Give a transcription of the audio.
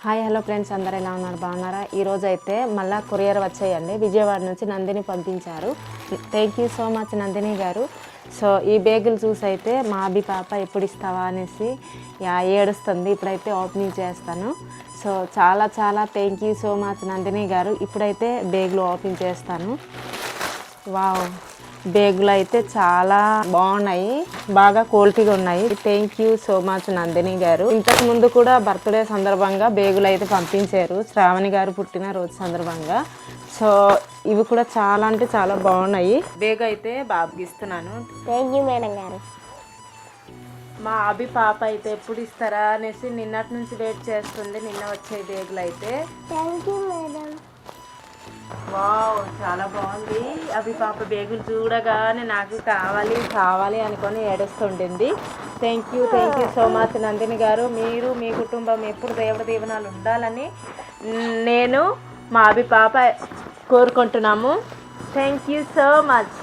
Hi hello friends, అందరూ ఎలా ఉన్నారు? బాగున్నారా? ఈరోజు అయితే మళ్ళీ కొరియర్ వచ్చేయండి. విజయవాడ నుంచి నందిని పంపించారు. Thank you so much Nandini గారు. సో ఈ బ్యాగులు చూసి అయితే మా అభి పాప ఎప్పుడు ఇస్తావా అనేసి ఏడుస్తుంది. ఇప్పుడైతే ఓపెనింగ్ చేస్తాను. సో చాలా చాలా thank you so much Nandini గారు. ఇప్పుడైతే బ్యాగులు ఓపెన్ చేస్తాను. వావ్, బ్యాగులు అయితే చాలా బాగున్నాయి, బాగా క్వాలిటీగా ఉన్నాయి. Thank you so much Nandini గారు. ఇంతకు ముందు కూడా బర్త్డే సందర్భంగా బ్యాగులు అయితే పంపించారు, శ్రావణి గారు పుట్టినరోజు సందర్భంగా. సో ఇవి కూడా చాలా అంటే చాలా బాగున్నాయి. బ్యాగ్ అయితే బాబుకి ఇస్తున్నాను. థ్యాంక్ యూ మేడం గారు. మా అభి పాప అయితే ఎప్పుడు ఇస్తారా అనేసి నిన్నటి నుంచి వెయిట్ చేస్తుంది. నిన్న వచ్చే బ్యాగులు అయితే. Thank you madam. వావ్, చాలా బాగుంది. అవి పాప బ్యాగులు చూడగానే నాకు కావాలి కావాలి అనుకొని ఏడుస్తుండింది. Thank you so much Nandini garu. మీరు మీ కుటుంబం ఎప్పుడు దేవుడి దీవెనలు ఉండాలని నేను మా అభి పాప కోరుకుంటున్నాము. Thank you so much.